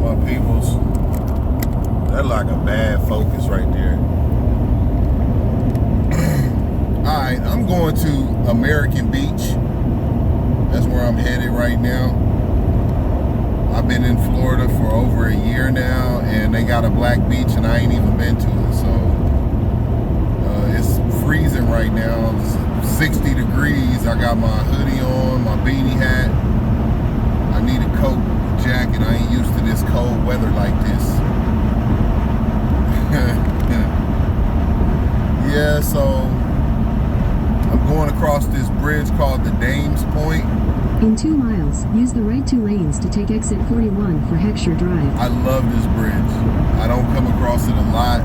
my peoples. That's like a bad focus right there. Alright, I'm going to American Beach. That's where I'm headed right now. I've been in Florida for over a year now, and they got a black beach, and I ain't even been to it. So it's freezing right now. It's 60 degrees. I got my hoodie on, my beanie hat. I need a coat, a jacket. I ain't used to this cold weather like this. Yeah, so I'm going across this bridge called the Dames Point. In 2 miles, use the right 2 lanes to take exit 41 for Heckscher Drive. I love this bridge. I don't come across it a lot,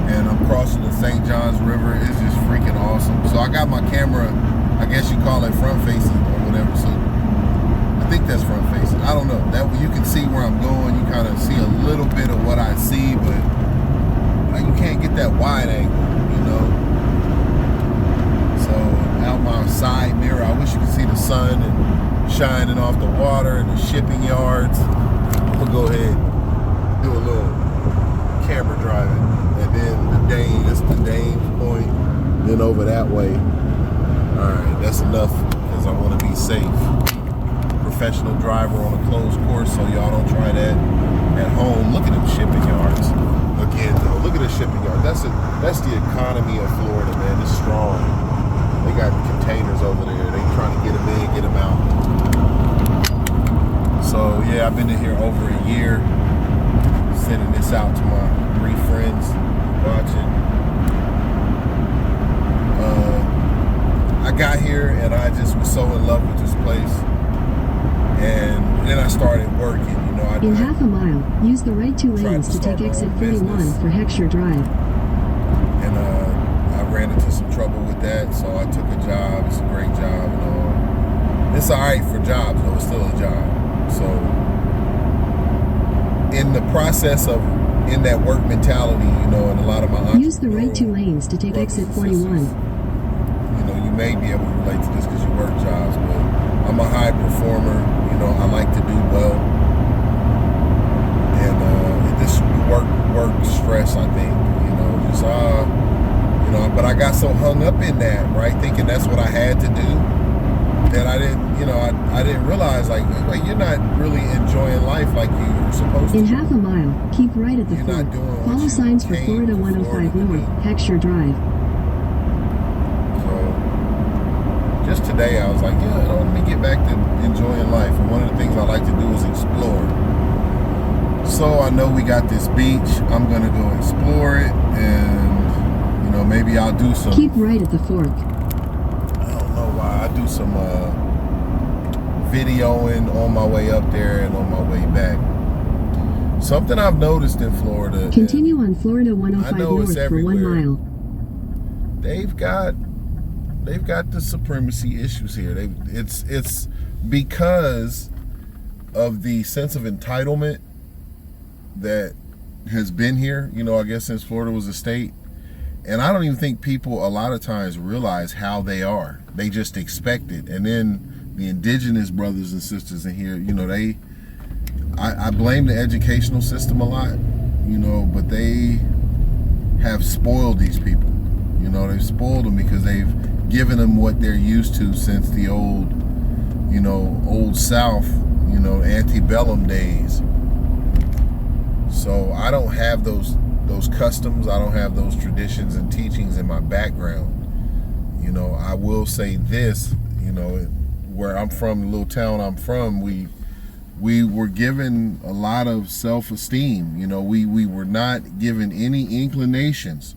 and I'm crossing the St. Johns River. It's just freaking awesome. So I got my camera, I guess you call it front facing or whatever. So I think that's front facing. I don't know. That way you can see where I'm going. You kind of see a little bit of what I see, but you can't get that wide angle, you know. So out my side mirror, I wish you could see the sun and shining off the water and the shipping yards. I'm gonna go ahead and do a little camera driving, and then the Dames, that's the Dames Point, then over that way. All right, that's enough because I want to be safe. Professional driver on a closed course, so y'all don't try that at home. Look at them shipping yards. Again, though, look at the shipping yard. That's the economy of Florida, man. It's strong. They got containers over there. They trying to get them in, get them out. So yeah, I've been in here over a year, sending this out to my 3 friends watching. I got here and I just was so in love with this place, and then I started working. You know, in half a mile, use the right 2 lanes to take exit 41 for Heckscher Drive. And I ran into some trouble with that, so I took a job. It's a great job, and all. It's all right for jobs, though. It's still a job. So in the process of in that work mentality, you know, and a lot of my use the right 2 lanes to take exit 41. You know, you may be able to relate to this because you work jobs, but I'm a high performer. You know, I like to do well. This work stress, I think, you know, just you know, but I got so hung up in that, right, thinking that's what I had to do, that I didn't, you know, I didn't realize, like, wait, you're not really enjoying life like you were supposed to. In half a mile, keep right at the fork. Follow signs for Florida 105 North, Heckscher Drive. So just today I was like, yeah, let me get back to enjoying life, and one of the things I like to do is explore. So I know we got this beach. I'm gonna go explore it, and you know, maybe I'll do some. Keep right at the fork. I don't know why. I do some videoing on my way up there and on my way back. Something I've noticed in Florida. Continue on Florida 105 North for 1 mile. They've got the supremacy issues here. It's because of the sense of entitlement that has been here, you know, I guess since Florida was a state. And I don't even think people a lot of times realize how they are. They just expect it. And then the indigenous brothers and sisters in here, you know, I blame the educational system a lot, you know, but they have spoiled these people. You know, they've spoiled them because they've given them what they're used to since the old South, you know, antebellum days. So I don't have those customs. I don't have those traditions and teachings in my background. You know, I will say this, you know, where I'm from, the little town I'm from, we were given a lot of self-esteem. You know, we were not given any inclinations,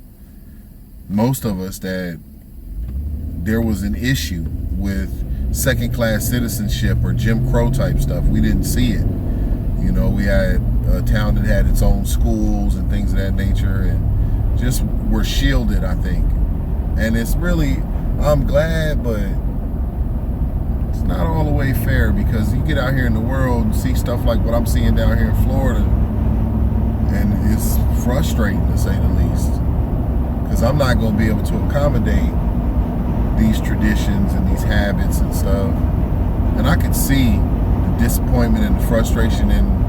most of us, that there was an issue with second-class citizenship or Jim Crow type stuff. We didn't see it. You know, we had a town that had its own schools and things of that nature, and just were shielded, I think. And it's really, I'm glad, but it's not all the way fair, because you get out here in the world and see stuff like what I'm seeing down here in Florida, and it's frustrating, to say the least, because I'm not going to be able to accommodate these traditions and these habits and stuff. And I could see the disappointment and the frustration in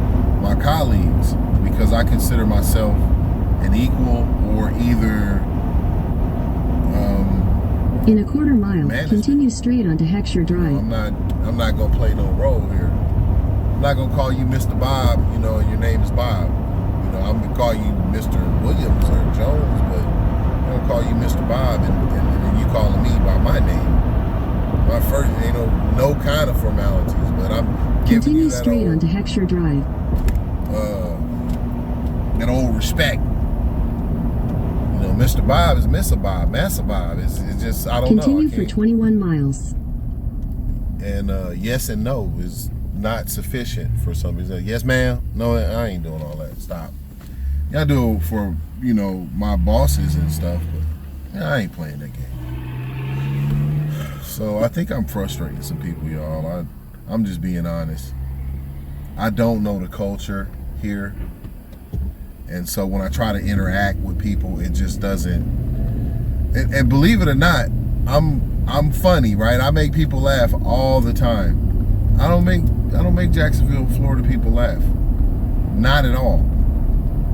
my colleagues, because I consider myself an equal or either in a quarter mile, management. Continue straight onto Heckscher Drive. I'm not gonna play no role here. I'm not gonna call you Mr. Bob, and your name is Bob. I'm gonna call you Mr. Williams or Jones, but I'm gonna call you Mr. Bob, and you calling me by my name. My first, no kind of formalities, but I'm giving Continue you that straight old, onto Heckscher Drive. that old respect. Mr. Bob is Mr. Bob, Massa Bob. It's just, I don't Continue know. for 21 miles. And yes and no is not sufficient for some reason. Yes, ma'am. No, I ain't doing all that. Stop. I do it for, my bosses and stuff, but I ain't playing that game. So I think I'm frustrating some people, y'all. I'm just being honest. I don't know the culture here. And so when I try to interact with people, it just doesn't. And believe it or not, I'm funny, right? I make people laugh all the time. I don't make Jacksonville, Florida people laugh. Not at all.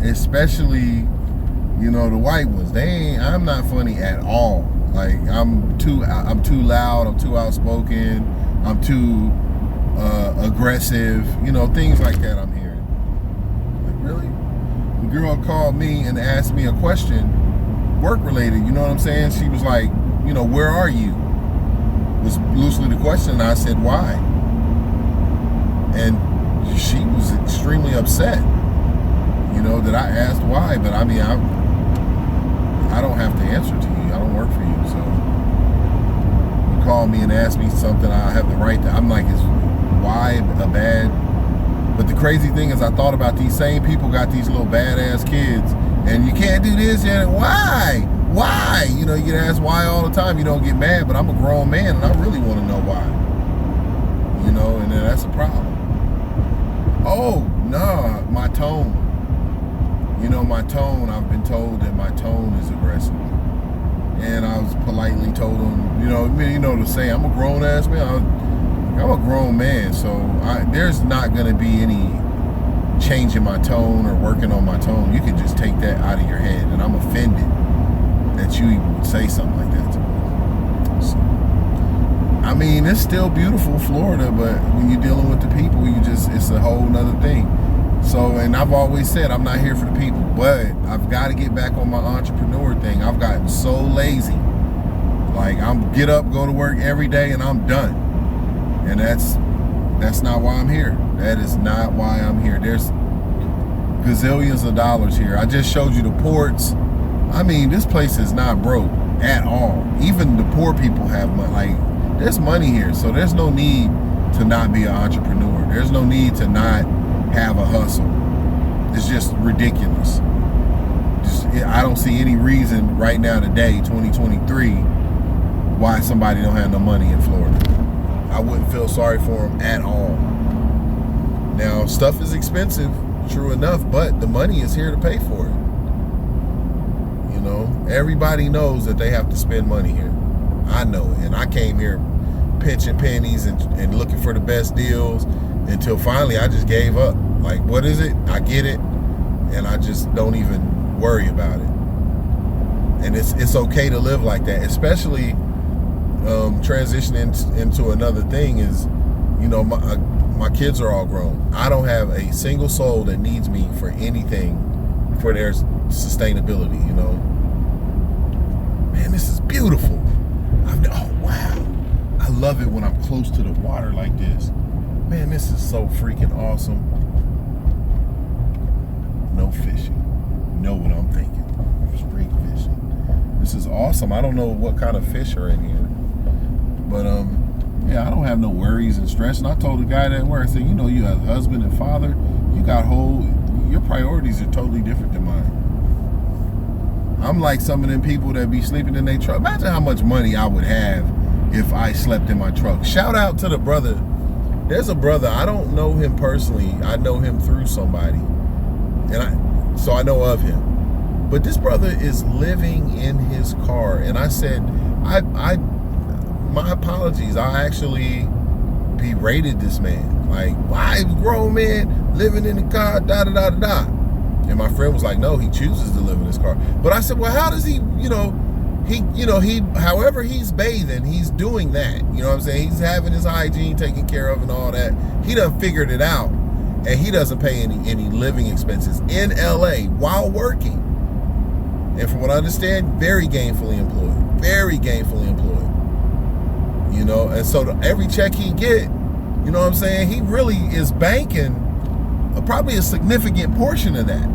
Especially, the white ones. I'm not funny at all. Like I'm too loud, I'm too outspoken, I'm too aggressive, things like that I'm hearing. Like, really? The girl called me and asked me a question, work related, you know what I'm saying? She was like, where are you? Was loosely the question, and I said, why? And she was extremely upset, that I asked why, but I don't have to answer to you. I don't work for you, so you call me and ask me something, I have the right to. I'm like, is why a bad? But the crazy thing is, I thought about these same people got these little badass kids, and you can't do this yet. Why? Why? You get asked why all the time. You don't get mad, but I'm a grown man, and I really want to know why. And then that's a problem. Oh, nah, my tone. My tone, I've been told that my tone is aggressive. And I was politely told them, to say I'm a grown ass man. I'm a grown man, so there's not going to be any change in my tone or working on my tone. You can just take that out of your head, and I'm offended that you even would say something like that to me. So, it's still beautiful, Florida, but when you're dealing with the people, it's a whole nother thing. So, and I've always said I'm not here for the people, but I've got to get back on my entrepreneur thing. I've gotten so lazy. Like, I'm get up, go to work every day, and I'm done. And that's not why I'm here. That is not why I'm here. There's gazillions of dollars here. I just showed you the ports. This place is not broke at all. Even the poor people have money. Like, there's money here, so there's no need to not be an entrepreneur. There's no need to not have a hustle. It's just ridiculous. I don't see any reason right now today, 2023, why somebody don't have no money in Florida. I wouldn't feel sorry for them at all. Now, stuff is expensive, true enough, but the money is here to pay for it. Everybody knows that they have to spend money here. I know it, and I came here pinching pennies and looking for the best deals until finally I just gave up. Like, what is it? I get it, and I just don't even worry about it. And it's okay to live like that, especially transitioning into another thing is, my kids are all grown. I don't have a single soul that needs me for anything for their sustainability, Man, this is beautiful. Oh, wow. I love it when I'm close to the water like this. Man, this is so freaking awesome. No fishing. You know what I'm thinking. Spring fishing. This is awesome. I don't know what kind of fish are in here. But, I don't have no worries and stress. And I told the guy that worked, I said, you have a husband and father. You got your priorities are totally different than mine. I'm like some of them people that be sleeping in their truck. Imagine how much money I would have if I slept in my truck. Shout out to the brother. There's a brother, I don't know him personally. I know him through somebody. So I know of him. But this brother is living in his car. And I said, my apologies. I actually berated this man. Like, why, grown man? living in the car, da da da da da. And my friend was like, no, he chooses to live in his car. But I said, well, how does he, however he's bathing, he's doing that. You know what I'm saying? He's having his hygiene taken care of and all that. He done figured it out. And he doesn't pay any living expenses in LA while working. And from what I understand, very gainfully employed. Very gainfully employed. You know, and so every check he get, you know what I'm saying, he really is banking probably a significant portion of that.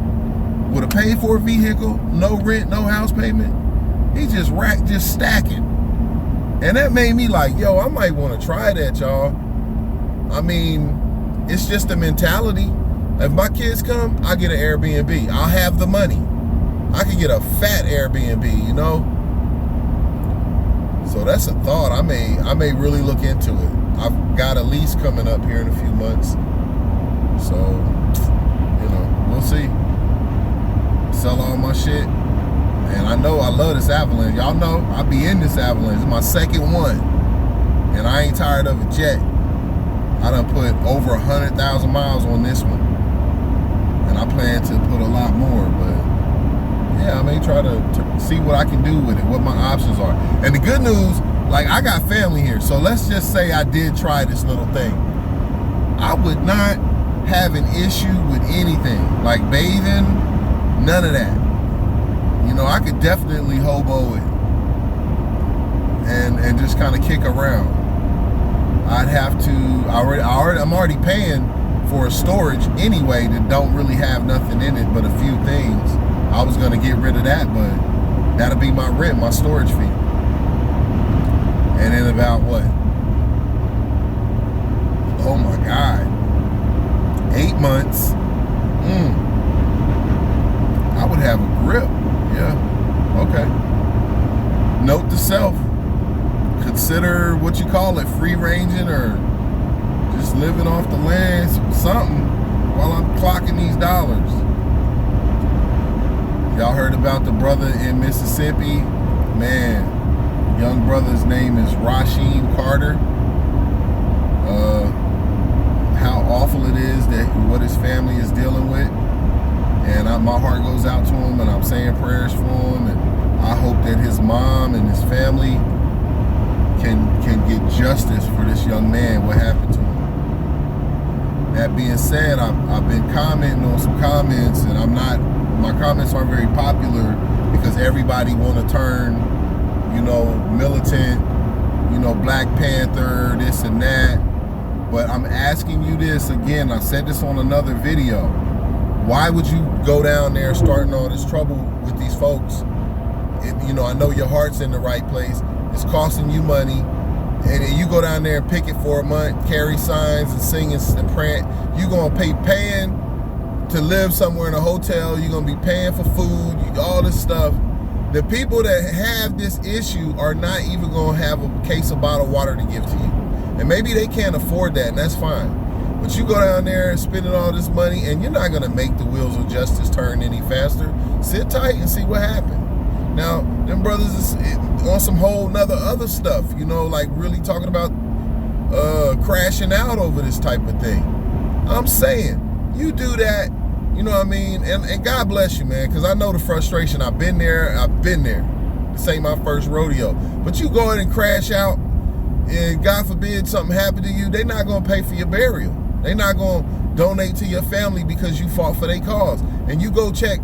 With a paid for vehicle, no rent, no house payment, he just stacking. And that made me like, yo, I might want to try that, y'all. I mean, it's just a mentality. If my kids come, I get an Airbnb. I'll have the money. I could get a fat Airbnb, you know? So that's a thought. I may really look into it. I've got a lease coming up here in a few months. So, you know, we'll see. Sell all my shit. And I know I love this Avalanche. Y'all know I be in this Avalanche. It's my second one. And I ain't tired of it yet. I done put over 100,000 miles on this one. And I plan to put a lot more, but yeah, I may try to see what I can do with it, what my options are. And the good news, like, I got family here. So let's just say I did try this little thing. I would not have an issue with anything. Like bathing, none of that. You know, I could definitely hobo it and just kind of kick around. I'd have to, I'm already paying for a storage anyway that don't really have nothing in it but a few things. I was gonna get rid of that, but that'll be my rent, my storage fee. And in about what? Oh my God. 8 months. I would have a grip. Yeah. Okay. Note to self. Consider what you call it, free ranging or just living off the land, something, while I'm clocking these dollars. Y'all heard about the brother in Mississippi? Man, young brother's name is Rasheed Carter. How awful it is that what his family is dealing with. And my heart goes out to him, and I'm saying prayers for him, and I hope that his mom and his family can get justice for this young man, what happened to him. That being said, I've been commenting on some comments, and my comments aren't very popular because everybody want to turn, you know, militant, you know, Black Panther, this and that. But I'm asking you this again, I said this on another video. Why would you go down there starting all this trouble with these folks? You know, I know your heart's in the right place. It's costing you money. And you go down there and picket for a month, carry signs and sing and prant. You're going to paying to live somewhere in a hotel. You're going to be paying for food, all this stuff. The people that have this issue are not even going to have a case of bottled water to give to you. And maybe they can't afford that, and that's fine. But you go down there and spending all this money, and you're not going to make the wheels of justice turn any faster. Sit tight and see what happens. Now, them brothers is on some whole nother other stuff, you know, like really talking about crashing out over this type of thing. I'm saying, you do that, you know what I mean? And God bless you, man, because I know the frustration. I've been there. This ain't my first rodeo. But you go in and crash out, and God forbid something happened to you, they're not going to pay for your burial. They're not going to donate to your family because you fought for their cause. And you go check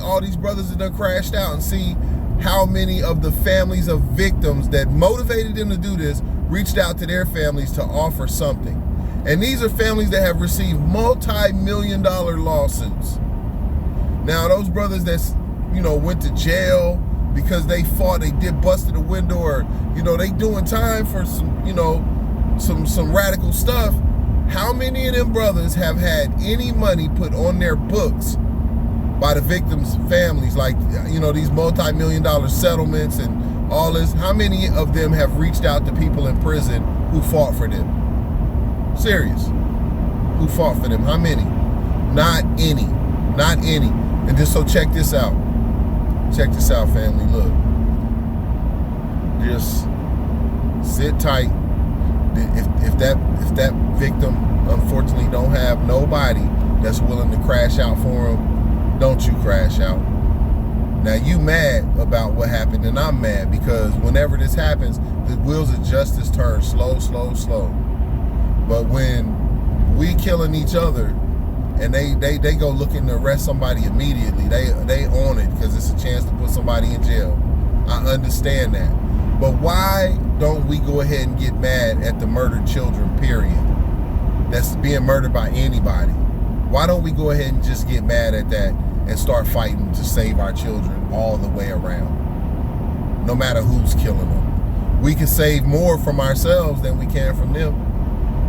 all these brothers that done crashed out and see how many of the families of victims that motivated them to do this reached out to their families to offer something. And these are families that have received multi-million-dollar lawsuits. Now, those brothers that's, you know, went to jail because they fought, they busted a window, or, you know, they doing time for some, you know, some radical stuff. How many of them brothers have had any money put on their books by the victims' families, like, you know, these multi-million-dollar settlements and all this? How many of them have reached out to people in prison who fought for them? Serious. Who fought for them? How many? Not any. Not any. And just so check this out. Check this out, family. Look. Just sit tight. If that victim unfortunately don't have have nobody that's willing to crash out for them, don't you crash out. Now you mad about what happened, and I'm mad because whenever this happens, the wheels of justice turn slow. But when we killing each other and they go looking to arrest somebody immediately, they own it because it's a chance to put somebody in jail. I understand that. But why don't we go ahead and get mad at the murdered children, period? That's being murdered by anybody. Why don't we go ahead and just get mad at that and start fighting to save our children all the way around? No matter who's killing them. We can save more from ourselves than we can from them.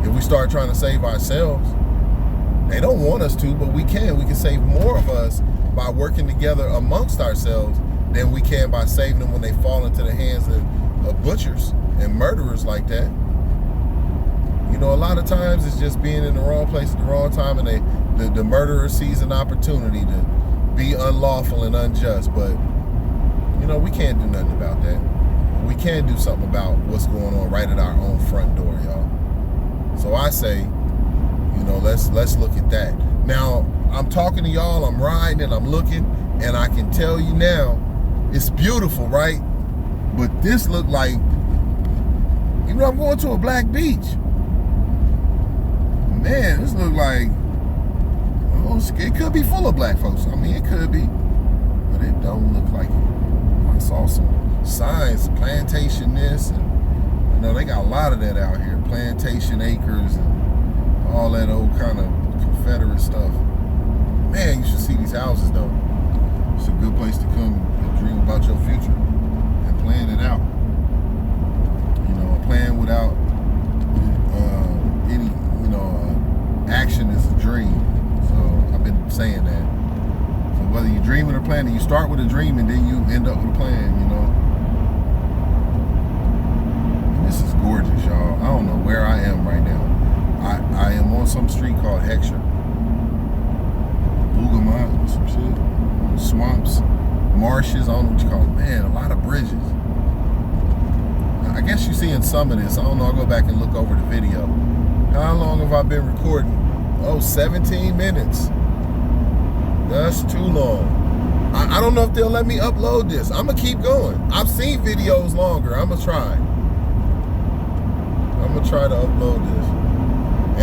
If we start trying to save ourselves, they don't want us to, but we can. We can save more of us by working together amongst ourselves than we can by saving them when they fall into the hands of butchers and murderers like that. You know, a lot of times it's just being in the wrong place at the wrong time, and the murderer sees an opportunity to be unlawful and unjust. But, you know, we can't do nothing about that. We can do something about what's going on right at our own front door, y'all. So I say, you know, let's look at that. Now, I'm talking to y'all, I'm riding and I'm looking, and I can tell you now, it's beautiful, right? But this look like, you know, I'm going to a black beach. Man, this look like, oh, it could be full of black folks. I mean, it could be, but it don't look like it. I saw some signs, plantation this, and you know, they got a lot of that out here. Plantation acres and all that old kind of Confederate stuff. Man, you should see these houses though. It's a good place to come and dream about your future and plan it out. You know, a plan without any, you know, action is a dream. So I've been saying that. So whether you're dreaming or planning, you start with a dream and then you end up with a plan, you know. And this is gorgeous, y'all. I don't know where I am right now. I am on some street called Heckscher. Bougamont, some shit. Swamps, marshes, I don't know what you call it. Man, a lot of bridges. I guess you're seeing some of this. I don't know, I'll go back and look over the video. How long have I been recording? Oh, 17 minutes. That's too long. I don't know if they'll let me upload this. I'm gonna keep going. I've seen videos longer. I'm gonna try. I'm gonna try to upload this.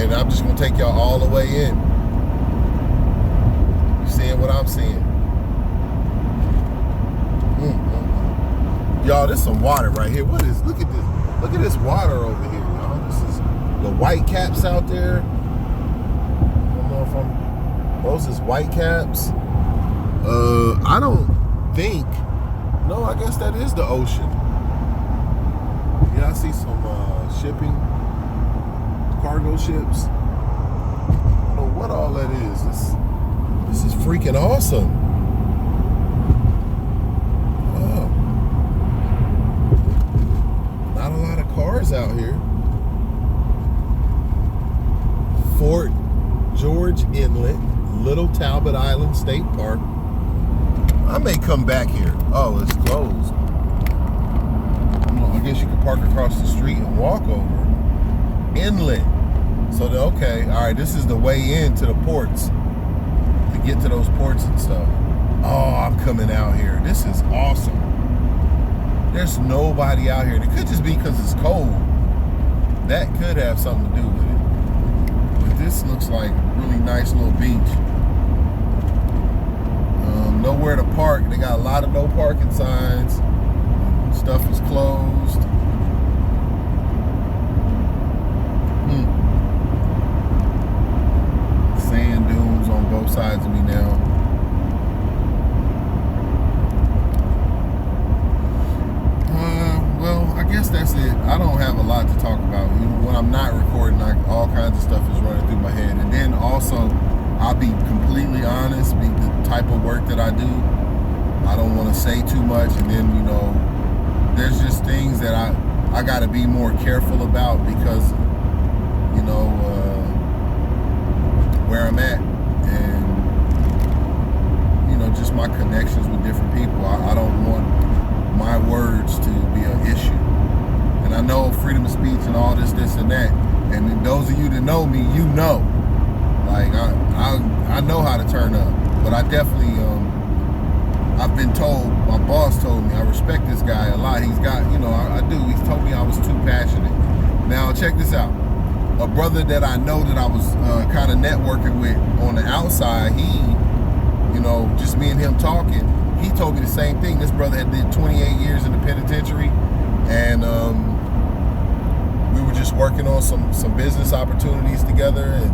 And I'm just gonna take y'all all the way in. You seeing what I'm seeing? Y'all, there's some water right here. What is, look at this. Look at this water over here, y'all. This is the white caps out there. I don't know if those is white caps. I don't think, no, I guess that is the ocean. Yeah, I see some shipping, cargo ships. I don't know what all that is. This is freaking awesome. Not a lot of cars out here. Fort George Inlet, Little Talbot Island State Park. I may come back here. Oh, it's closed. Well, I guess you could park across the street and walk over. Inlet. So, okay, all right, this is the way into the ports. To get to those ports and stuff. Oh, I'm coming out here. This is awesome. There's nobody out here. It could just be because it's cold. That could have something to do with it. But this looks like a really nice little beach. Nowhere to park. They got a lot of no parking signs. Stuff is closed. Sand dunes on both sides of me now. Well, I guess that's it. I don't have a lot to talk about. When I'm not recording, all kinds of stuff is running through my head. And then also, I'll be completely honest, the type of work that I do, I don't want to say too much. And then, you know, there's just things that I got to be more careful about because, you know, where I'm at and, you know, just my connections with different people. I don't want my words to be an issue. And I know freedom of speech and all this and that. And those of you that know me, you know. Like I know how to turn up, but I definitely I've been told, my boss told me, I respect this guy a lot. He's got, I do. He's told me I was too passionate. Now check this out. A brother that I know that I was kind of networking with on the outside, he, just me and him talking, he told me the same thing. This brother had did 28 years in the penitentiary, and we were just working on some business opportunities together, and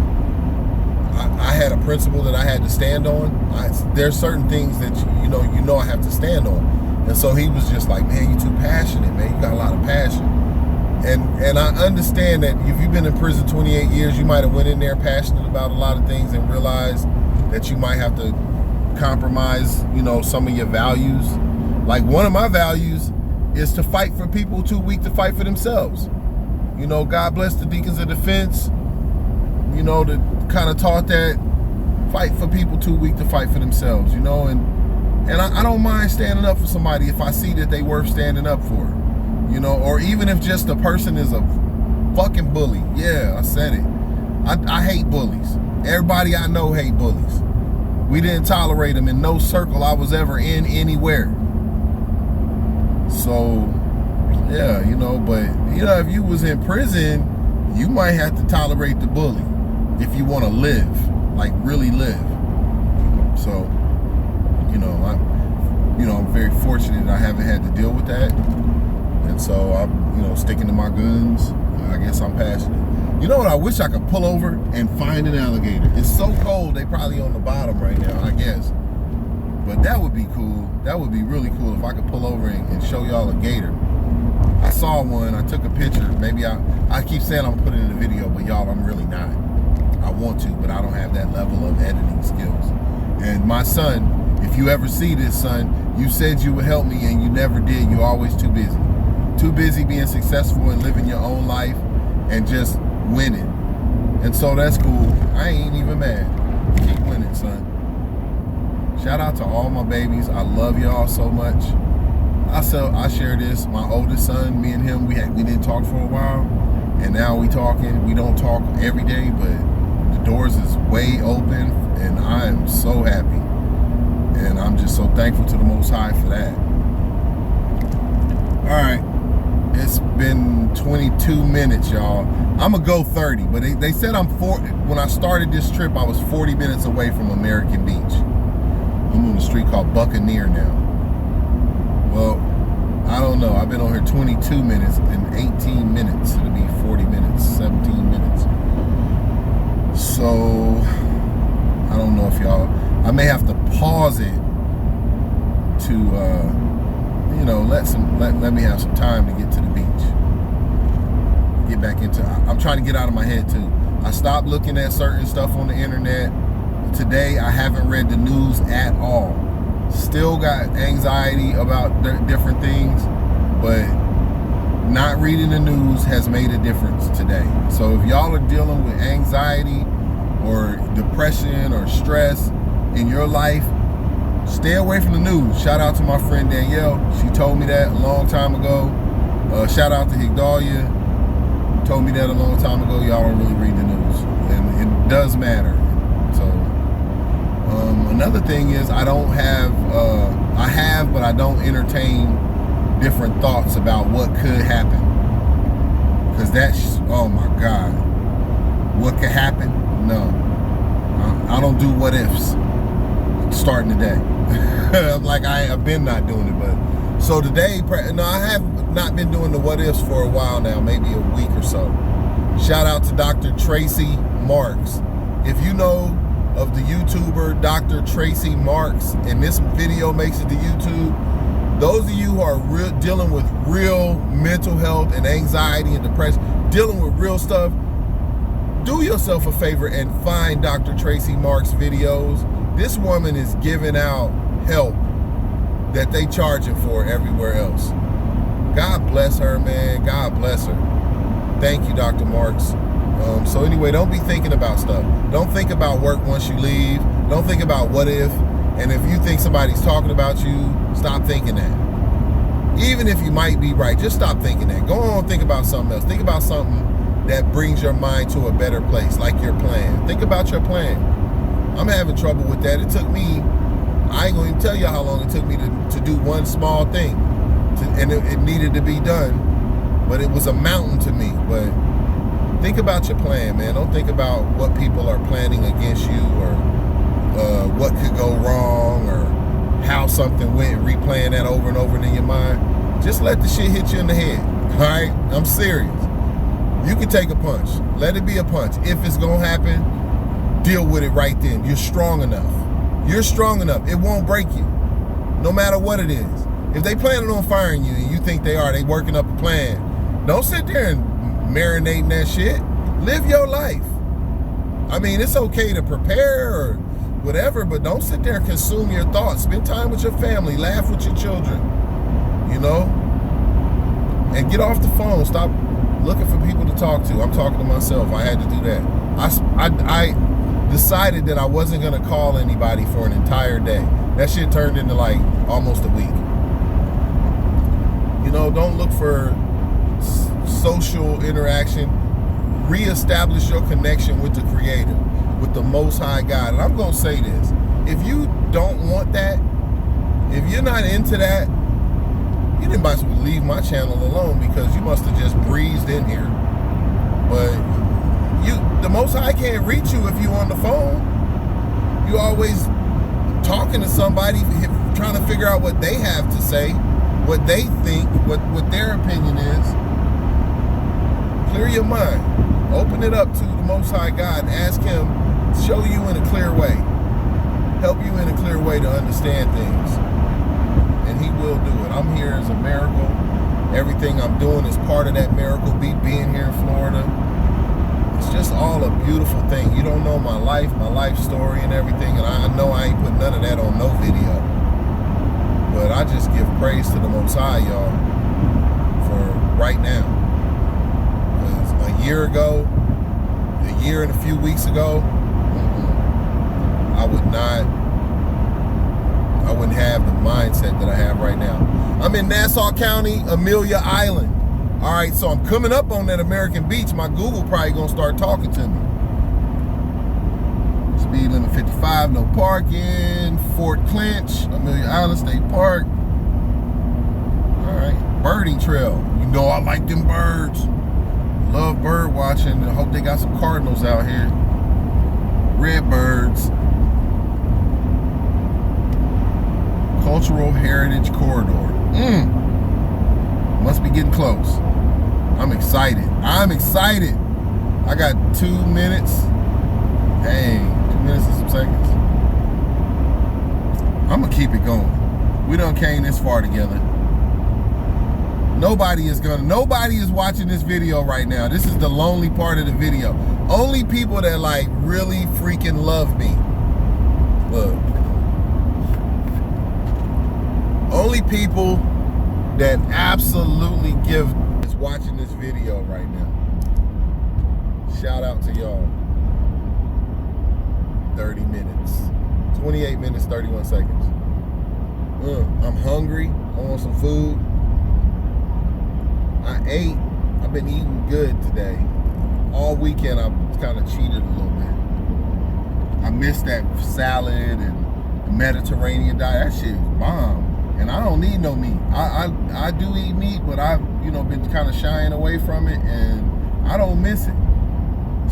I had a principle that I had to stand on. There's certain things that you know I have to stand on, and so he was just like, man, you too passionate, man. You got a lot of passion, and I understand that if you've been in prison 28 years, you might have went in there passionate about a lot of things and realized that you might have to compromise, some of your values. Like one of my values is to fight for people too weak to fight for themselves. God bless the Deacons of Defense. That kind of taught that fight for people too weak to fight for themselves, and I don't mind standing up for somebody if I see that they worth standing up for, or even if just a person is a fucking bully. Yeah, I said it. I hate bullies. Everybody I know hate bullies. We didn't tolerate them in no circle I was ever in anywhere. So, yeah, but, if you was in prison, you might have to tolerate the bully if you want to live, like really live. So, I'm very fortunate I haven't had to deal with that. And so I'm, sticking to my guns. I guess I'm passionate. You know what? I wish I could pull over and find an alligator. It's so cold, they probably on the bottom right now, I guess. But that would be cool. That would be really cool if I could pull over and show y'all a gator. I saw one, I took a picture. Maybe I keep saying I'm gonna put it in a video, but y'all, I'm really not. I want to, but I don't have that level of editing skills. And my son, if you ever see this, son, you said you would help me and you never did. You're always too busy. Too busy being successful and living your own life and just winning. And so that's cool. I ain't even mad. Keep winning, son. Shout out to all my babies. I love y'all so much. I share this. My oldest son, me and him, we didn't talk for a while, and now we talking. We don't talk every day, but the doors is way open, and I am so happy. And I'm just so thankful to the Most High for that. All right. It's been 22 minutes, y'all. I'm going to go 30, but they said I'm 40. When I started this trip, I was 40 minutes away from American Beach. I'm on a street called Buccaneer now. Well, I don't know. I've been on here 22 minutes and 18 minutes. It'll be 40 minutes, 17 minutes. So, I don't know if y'all... I may have to pause it to... let me have some time to get to the beach. Get back into... I'm trying to get out of my head too. I stopped looking at certain stuff on the internet. Today, I haven't read the news at all. Still got anxiety about different things, but not reading the news has made a difference today. So if y'all are dealing with anxiety or depression or stress in your life, stay away from the news. Shout out to my friend Danielle. She told me that a long time ago. Shout out to Higdalia. Told me that a long time ago. Y'all don't really read the news, and it does matter. So another thing is I have, but I don't entertain different thoughts about what could happen. Because that's, oh my God. What could happen? No. I don't do what ifs starting today. Like I've been not doing it, but so today, no, I have not been doing the what ifs for a while now, maybe a week or so. Shout out to Dr. Tracy Marks. If you know of the YouTuber Dr. Tracy Marks, and this video makes it to YouTube, those of you who are dealing with real mental health and anxiety and depression, dealing with real stuff, do yourself a favor and find Dr. Tracy Marks videos. This woman is giving out help that they charging for everywhere else. God bless her, man. God bless her. Thank you, Dr. Marks. So anyway, don't be thinking about stuff. Don't think about work once you leave. Don't think about what if. And if you think somebody's talking about you, stop thinking that. Even if you might be right, just stop thinking that. Go on, think about something else. Think about something that brings your mind to a better place, like your plan. Think about your plan. I'm having trouble with that. It took me, I ain't going to tell you how long it took me to do one small thing. And it needed to be done, but it was a mountain to me. But think about your plan, man. Don't think about what people are planning against you, or what could go wrong, or how something went, replaying that over and over in your mind. Just let the shit hit you in the head, all right? I'm serious. You can take a punch. Let it be a punch. If it's going to happen, deal with it right then. You're strong enough. You're strong enough. It won't break you, no matter what it is. If they planning on firing you and you think they working up a plan, don't sit there and marinate in that shit. Live your life. I mean, it's okay to prepare or whatever, but don't sit there and consume your thoughts. Spend time with your family. Laugh with your children, you know? And get off the phone. Stop looking for people to talk to. I'm talking to myself. I had to do that. I decided that I wasn't going to call anybody for an entire day. That shit turned into like almost a week. You know, don't look for social interaction. Reestablish your connection with the Creator, with the Most High God. And I'm going to say this. If you don't want that, if you're not into that, you didn't might as well leave my channel alone, because you must have just breezed in here. But the Most High can't reach you if you're on the phone. You always talking to somebody, trying to figure out what they have to say, what they think, what their opinion is. Clear your mind. Open it up to the Most High God and ask Him to show you in a clear way. Help you in a clear way to understand things. And He will do it. I'm here as a miracle. Everything I'm doing is part of that miracle, being here in Florida. It's just all a beautiful thing. You don't know my life story and everything, and I know I ain't put none of that on no video. But I just give praise to the Most High, y'all, for right now. Because a year and a few weeks ago, I wouldn't have the mindset that I have right now. I'm in Nassau County, Amelia Island. All right, so I'm coming up on that American Beach. My Google probably gonna start talking to me. Speed limit 55, no parking. Fort Clinch, Amelia Island State Park. All right, birding trail. You know I like them birds. Love bird watching. I hope they got some cardinals out here. Red birds. Cultural Heritage Corridor. Must be getting close. I'm excited. I got 2 minutes. Dang, 2 minutes and some seconds. I'm gonna keep it going. We done came this far together. Nobody is watching this video right now. This is the lonely part of the video. Only people that like really freaking love me. Look. Only people that absolutely give is watching this video right now. Shout out to y'all. 30 minutes. 28 minutes, 31 seconds. I'm hungry. I want some food. I ate. I've been eating good today. All weekend I kind of cheated a little bit. I missed that salad and the Mediterranean diet. That shit is bomb. And I don't need no meat. I do eat meat, but I've been kind of shying away from it, and I don't miss it.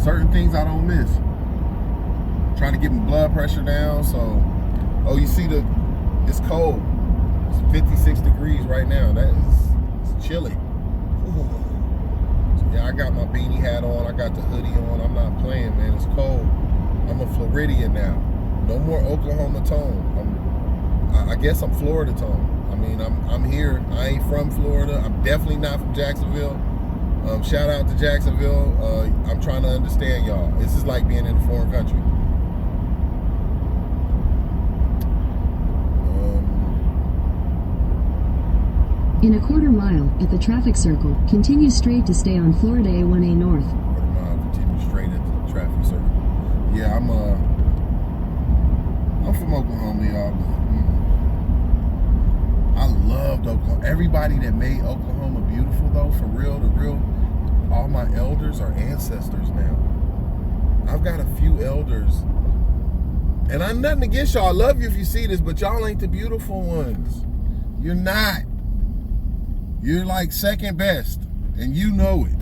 Certain things I don't miss. Trying to get my blood pressure down. So, you see it's cold. It's 56 degrees right now. It's chilly. Ooh. So yeah, I got my beanie hat on. I got the hoodie on. I'm not playing, man. It's cold. I'm a Floridian now. No more Oklahoma tone. I guess I'm Florida tone. I mean, I'm here. I ain't from Florida. I'm definitely not from Jacksonville. Shout out to Jacksonville. I'm trying to understand y'all. This is like being in a foreign country. In a quarter mile, at the traffic circle, continue straight to stay on Florida A1A North. Quarter mile, continue straight at the traffic circle. Yeah, I'm from Oklahoma, y'all. I loved Oklahoma. Everybody that made Oklahoma beautiful, though, for real, all my elders are ancestors now. I've got a few elders. And I'm nothing against y'all. I love you if you see this, but y'all ain't the beautiful ones. You're not. You're like second best, and you know it.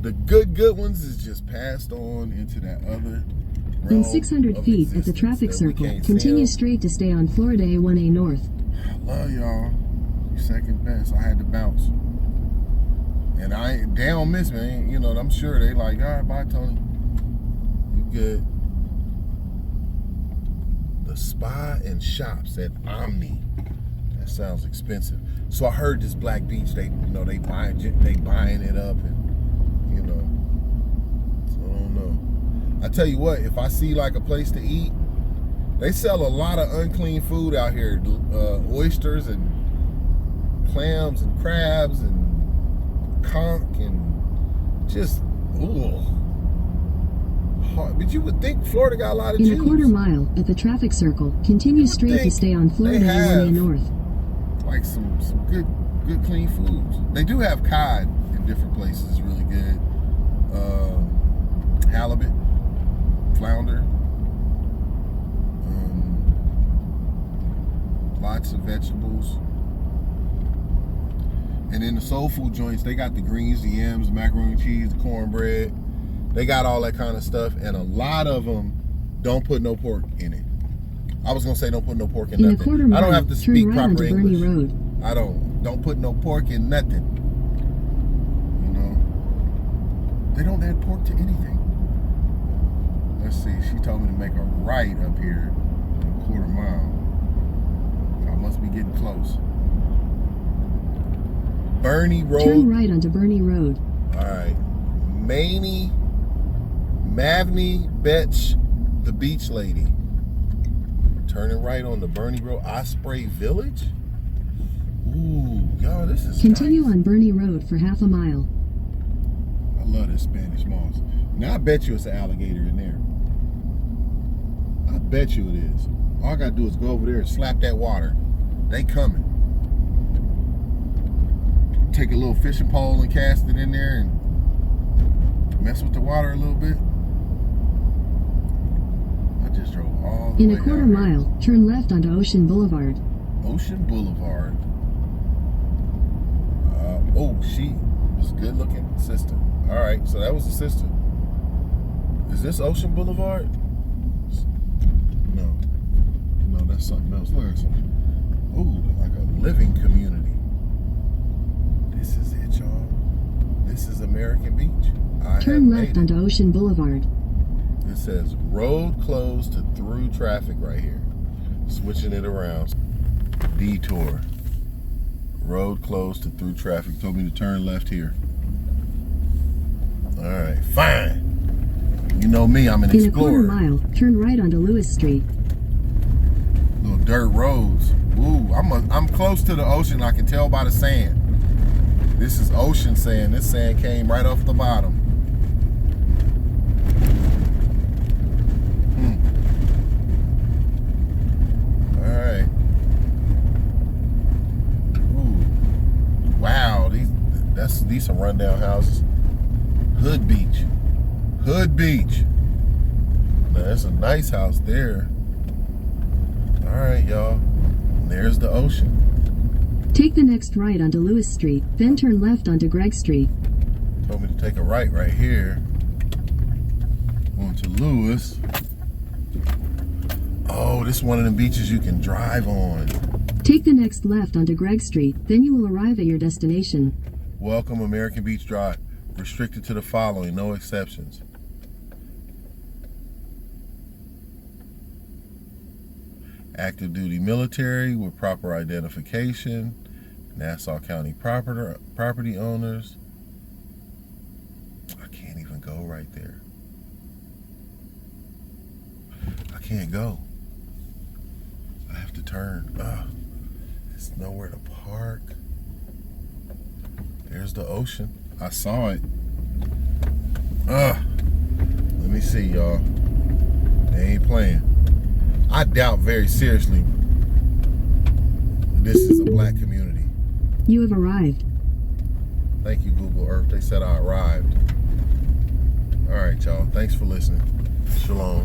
The good ones is just passed on into that other realm. In 600 feet at the traffic circle, continue straight to stay on Florida A1A North. I love y'all. You second best. I had to bounce. And they don't miss me. You know, I'm sure they like, all right, bye, Tony. You good. The Spa and Shops at Omni. That sounds expensive. So I heard this Black Beach, they buying it up, and you know. So I don't know. I tell you what, if I see like a place to eat, they sell a lot of unclean food out here. Oysters and clams and crabs and conch and just but you would think Florida got a lot of Jews. In a quarter mile at the traffic circle, continue straight to stay on Florida A1A North. Like some good clean foods. They do have cod in different places. It's really good. Halibut, flounder, lots of vegetables. And in the soul food joints, they got the greens, the yams, the macaroni and cheese, the cornbread. They got all that kind of stuff, and a lot of them don't put no pork in it. I was gonna say don't put no pork in nothing. In a quarter mile, I don't have to speak turn right proper onto English. Bernie Road. I don't put no pork in nothing. You know, they don't add pork to anything. Let's see. She told me to make a right up here in a quarter mile. I must be getting close. Bernie Road. Turn right onto Bernie Road. All right. Mavney Betch, the beach lady. Turning right on the Bernie Road, Osprey Village. Ooh, y'all, this is Continue nice. on Bernie Road for half a mile. I love this Spanish moss. Now I bet you it's an alligator in there. I bet you it is. All I gotta do is go over there and slap that water. They coming. Take a little fishing pole and cast it in there and mess with the water a little bit. I just drove all the way In a quarter down here. mile, turn left onto Ocean Boulevard. Ocean Boulevard. She was a good looking sister. All right, so that was the sister. Is this Ocean Boulevard? No, that's something else. Look at something. Ooh, like a living community. This is it, y'all. This is American Beach. Turn left onto Ocean Boulevard. It says road closed to through traffic right here. Switching it around. Detour. Road closed to through traffic. Told me to turn left here. All right, fine. You know me, I'm an In explorer. a quarter mile, turn right onto Lewis Street. Little dirt roads. Ooh, I'm close to the ocean. I can tell by the sand. This is ocean sand. This sand came right off the bottom. All right. Ooh. Wow, these some rundown houses. Hood Beach. Hood Beach. Now, that's a nice house there. All right, y'all. There's the ocean. Take the next right onto Lewis Street, then turn left onto Gregg Street. Told me to take a right here. Onto Lewis. Oh, this is one of the beaches you can drive on. Take the next left onto Gregg Street, then you will arrive at your destination. Welcome, American Beach Drive. Restricted to the following, no exceptions. Active duty military with proper identification. Nassau County property owners. I can't even go right there. I can't go. I have to turn. There's nowhere to park. There's the ocean. I saw it. Let me see, y'all. They ain't playing. I doubt very seriously this is a black community. You have arrived. Thank you, Google Earth. They said I arrived. All right, y'all. Thanks for listening. Shalom.